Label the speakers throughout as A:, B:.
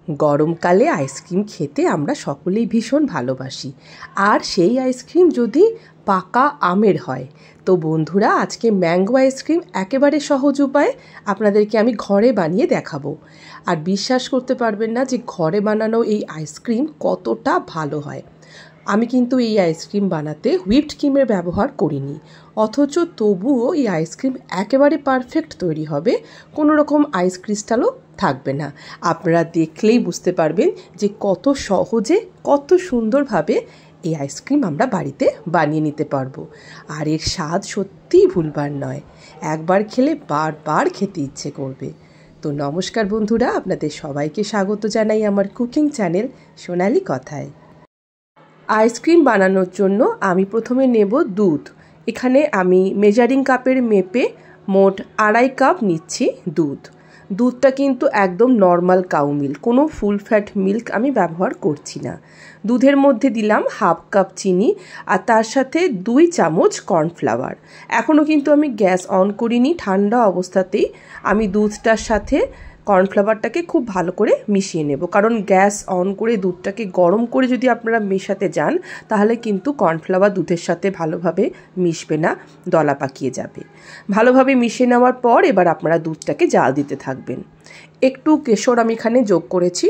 A: গরমকালে আইসক্রিম খেতে আমরা সকলেই ভীষণ ভালোবাসি। আর সেই আইসক্রিম যদি পাকা আমের হয়, তো বন্ধুরা আজকে ম্যাঙ্গো আইসক্রিম একেবারে সহজ উপায়ে আপনাদেরকে আমি ঘরে বানিয়ে দেখাবো। আর বিশ্বাস করতে পারবেন না যে ঘরে বানানো এই আইসক্রিম কতটা ভালো হয়। আমি কিন্তু এই আইসক্রিম বানাতে হুইপড ক্রিমের ব্যবহার করিনি, অথচ তবুও এই আইসক্রিম একেবারে পারফেক্ট তৈরি হবে, কোনো রকম আইস ক্রিস্টালও থাকবে না। আপনারা দেখলেই বুঝতে পারবেন যে কত সহজে কত সুন্দরভাবে এই আইসক্রিম আমরা বাড়িতে বানিয়ে নিতে পারবো। আর এর স্বাদ সত্যিই ভুলবার নয়, একবার খেলে বারবার খেতে ইচ্ছে করবে। তো নমস্কার বন্ধুরা, আপনাদের সবাইকে স্বাগত জানাই আমার কুকিং চ্যানেল সোনালি কথায়। আইসক্রিম বানানোর জন্য আমি প্রথমে নেব দুধ। এখানে আমি মেজারিং কাপের মেপে মোট 2.5 কাপ নিচ্ছি দুধটা কিন্তু একদম নর্মাল কাউ মিল্ক, কোনো ফুল ফ্যাট মিল্ক আমি ব্যবহার করছি না। দুধের মধ্যে দিলাম 1/2 কাপ চিনি আর তার সাথে 2 চামচ কর্নফ্লাওয়ার। এখনও কিন্তু আমি গ্যাস অন করিনি, ঠান্ডা অবস্থাতেই আমি দুধটার সাথে কর্নফ্লাওয়ারটাকে খুব ভালো করে মিশিয়ে নেব। কারণ গ্যাস অন করে দুধটাকে গরম করে যদি আপনারা মেশাতে যান, তাহলে কিন্তু কর্নফ্লাওয়ার দুধের সাথে ভালোভাবে মিশবে না, দলা পাকিয়ে যাবে। ভালোভাবে মিশিয়ে নেওয়ার পর এবার আপনারা দুধটাকে জাল দিতে থাকবেন। একটু কেশর আমি এখানে যোগ করেছি,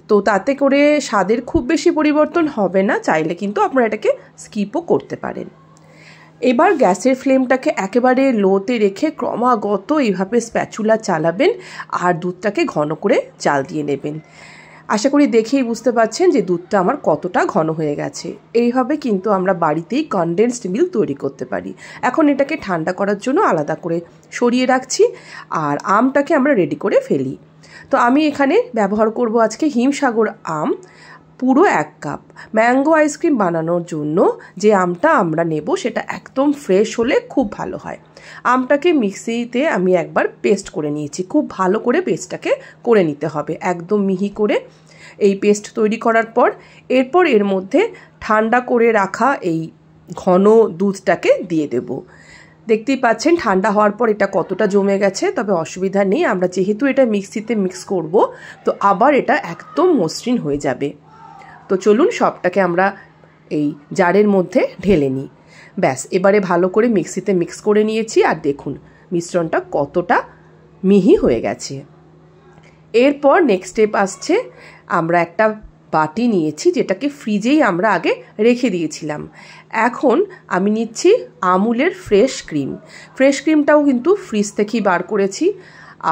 A: তো তাতে করে স্বাদের খুব বেশি পরিবর্তন হবে না, চাইলে কিন্তু আপনারা এটাকে স্কিপও করতে পারেন। এবার গ্যাসের ফ্লেমটাকে একেবারে লোতে রেখে ক্রমাগত এইভাবে স্প্যাচুলা চালাবেন আর দুধটাকে ঘন করে জাল দিয়ে নেবেন। আশা করি দেখেই বুঝতে পারছেন যে দুধটা আমার কতটা ঘন হয়ে গেছে। এইভাবে কিন্তু আমরা বাড়িতেই কনডেন্সড মিল্ক তৈরি করতে পারি। এখন এটাকে ঠান্ডা করার জন্য আলাদা করে সরিয়ে রাখছি আর আমটাকে আমরা রেডি করে ফেলি। তো আমি এখানে ব্যবহার করব আজকে হিমসাগর আম, পুরো 1 কাপ। ম্যাঙ্গো আইসক্রিম বানানোর জন্য যে আমটা আমরা নেব সেটা একদম ফ্রেশ হলে খুব ভালো হয়। আমটাকে মিক্সিতে আমি একবার পেস্ট করে নিয়েছি, খুব ভালো করে পেস্টটাকে করে নিতে হবে, একদম মিহি করে। এই পেস্ট তৈরি করার পর এরপর এর মধ্যে ঠান্ডা করে রাখা এই ঘন দুধটাকে দিয়ে দেব। দেখতেই পাচ্ছেন ঠান্ডা হওয়ার পর এটা কতটা জমে গেছে, তবে অসুবিধা নেই, আমরা যেহেতু এটা মিক্সিতে মিক্স করব তো আবার এটা একদম মসৃণ হয়ে যাবে। তো চলুন সবটাকে আমরা এই জারের মধ্যে ঢেলে নিই। ব্যাস, এবারে ভালো করে মিক্সিতে মিক্স করে নিয়েছি আর দেখুন মিশ্রণটা কতটা মিহি হয়ে গেছে। এরপর নেক্সট স্টেপ আসছে, আমরা একটা বাটি নিয়েছি যেটাকে ফ্রিজেই আমরা আগে রেখে দিয়েছিলাম। এখন আমি নিচ্ছি আমুলের ফ্রেশ ক্রিমটাও কিন্তু ফ্রিজ থেকেই বার করেছি।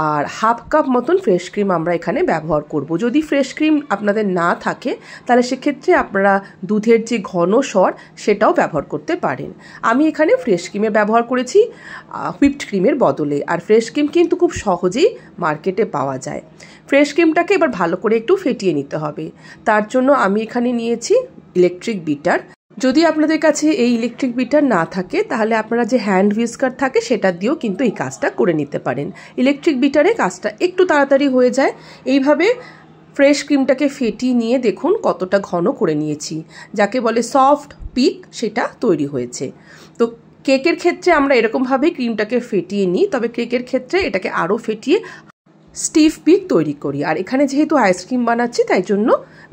A: আর 1/2 কাপ মতন ফ্রেশ ক্রিম আমরা এখানে ব্যবহার করব। যদি ফ্রেশ ক্রিম আপনাদের না থাকে তাহলে সেক্ষেত্রে আপনারা দুধের যে ঘন স্বর সেটাও ব্যবহার করতে পারেন। আমি এখানে ফ্রেশ ক্রিমে ব্যবহার করেছি হুইপড ক্রিমের বদলে। আর ফ্রেশ ক্রিম কিন্তু খুব সহজেই মার্কেটে পাওয়া যায়। ফ্রেশ ক্রিমটাকে এবার ভালো করে একটু ফেটিয়ে নিতে হবে। তার জন্য আমি এখানে নিয়েছি ইলেকট্রিক বিটার। যদি আপনাদের কাছে এই ইলেকট্রিক বিটার না থাকে তাহলে আপনারা যে হ্যান্ড হুইস্কার থাকে সেটা দিয়েও কিন্তু এই কাজটা করে নিতে পারেন। ইলেকট্রিক বিটারে কাজটা একটু তাড়াতাড়ি হয়ে যায়। এইভাবে ফ্রেশ ক্রিমটাকে ফেটিয়ে নিয়ে দেখুন কতটা ঘন করে নিয়েছি, যাকে বলে সফট পিক, সেটা তৈরি হয়েছে। তো কেকের ক্ষেত্রে আমরা এরকমভাবেই ক্রিমটাকে ফেটিয়ে নিই, তবে কেকের ক্ষেত্রে এটাকে আরও ফেটিয়ে স্টিফ পিক তৈরি করি। আর এখানে যেহেতু আইসক্রিম বানাচ্ছি তাই জন্য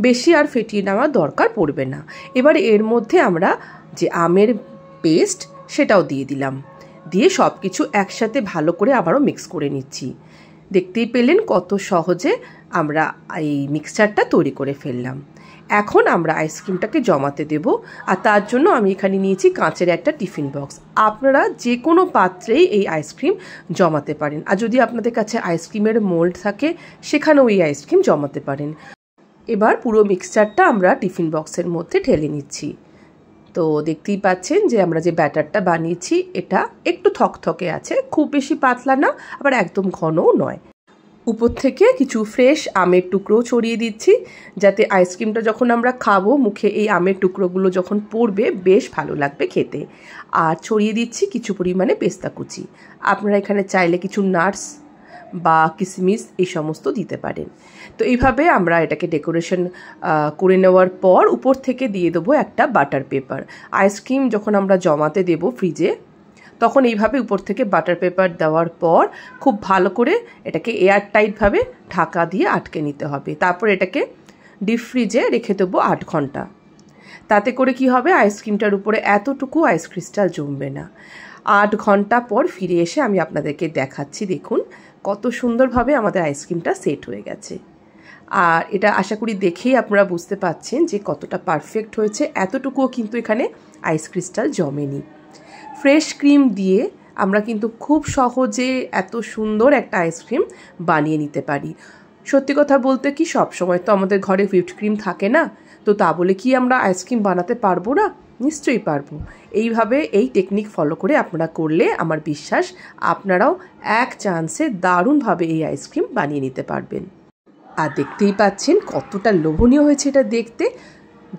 A: বেশি আর ফেটিয়ে নেওয়ার দরকার পড়বে না। এবার এর মধ্যে আমরা যে আমের পেস্ট সেটাও দিয়ে দিলাম, দিয়ে সব কিছু একসাথে ভালো করে আবারও মিক্স করে নিচ্ছি। দেখতেই পেলেন কত সহজে আমরা এই মিক্সচারটা তৈরি করে ফেললাম। এখন আমরা আইসক্রিমটাকে জমাতে দেব, আর তার জন্য আমি এখানে নিয়েছি কাঁচের একটা টিফিন বক্স। আপনারা যে কোনো পাত্রেই এই আইসক্রিম জমাতে পারেন, আর যদি আপনাদের কাছে আইসক্রিমের মোল্ড থাকে সেখানেও এই আইসক্রিম জমাতে পারেন। এবার পুরো মিক্সচারটা আমরা টিফিন বক্সের মধ্যে ঢেলে নিচ্ছি। তো দেখতেই পাচ্ছেন যে আমরা যে ব্যাটারটা বানিয়েছি এটা একটু থকথকে আছে, খুব বেশি পাতলা না, আবার একদম ঘনও নয়। উপর থেকে কিছু ফ্রেশ আমের টুকরো ছড়িয়ে দিচ্ছি, যাতে আইসক্রিমটা যখন আমরা খাবো মুখে এই আমের টুকরোগুলো যখন পড়বে বেশ ভালো লাগবে খেতে। আর ছড়িয়ে দিচ্ছি কিছু পরিমাণে পেস্তা কুচি। আপনারা এখানে চাইলে কিছু নাটস বা কিশমিশ এই সমস্ত দিতে পারেন। তো এইভাবে আমরা এটাকে ডেকোরেশন করে নেওয়ার পর উপর থেকে দিয়ে দেবো একটা বাটার পেপার। আইসক্রিম যখন আমরা জমাতে দেব ফ্রিজে, তখন এইভাবে উপর থেকে বাটার পেপার দেওয়ার পর খুব ভালো করে এটাকে এয়ার টাইটভাবে ঢাকা দিয়ে আটকে নিতে হবে। তারপর এটাকে ডিপ ফ্রিজে রেখে দেবো 8 ঘন্টা। তাতে করে কি হবে, আইসক্রিমটার উপরে এতটুকু আইস ক্রিস্টাল জমবে না। 8 ঘন্টা পর ফিরে এসে আমি আপনাদেরকে দেখাচ্ছি। দেখুন কত সুন্দরভাবে আমাদের আইসক্রিমটা সেট হয়ে গেছে। আর এটা আশা করি দেখেই আপনারা বুঝতে পাচ্ছেন যে কতটা পারফেক্ট হয়েছে। এতটুকুও কিন্তু এখানে আইস ক্রিস্টাল জমেনি। ফ্রেশ ক্রিম দিয়ে আমরা কিন্তু খুব সহজে এত সুন্দর একটা আইসক্রিম বানিয়ে নিতে পারি। সত্যি কথা বলতে কি, সবসময় তো আমাদের ঘরে হুইপড ক্রিম থাকে না, তো তা বলে কি আমরা আইসক্রিম বানাতে পারবো না? নিশ্চয়ই পারবো। এইভাবে এই টেকনিক ফলো করে আপনারা করলে আমার বিশ্বাস আপনারাও এক চান্সে দারুণভাবে এই আইসক্রিম বানিয়ে নিতে পারবেন। আর দেখতেই পাচ্ছেন কতটা লোভনীয় হয়েছে এটা দেখতে।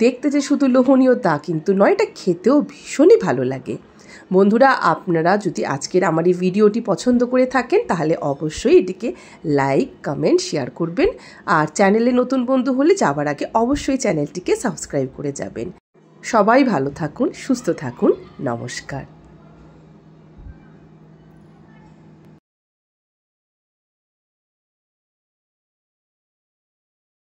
A: দেখতে যে শুধু লোভনীয় তা কিন্তু নয়, এটা খেতেও ভীষণই ভালো লাগে। বন্ধুরা, আপনারা যদি আজকের আমার এই ভিডিওটি পছন্দ করে থাকেন তাহলে অবশ্যই এটিকে লাইক, কমেন্ট, শেয়ার করবেন। আর চ্যানেলে নতুন বন্ধু হলে যাওয়ার আগে অবশ্যই চ্যানেলটিকে সাবস্ক্রাইব করে যাবেন। সবাই ভালো থাকুন, সুস্থ থাকুন। নমস্কার।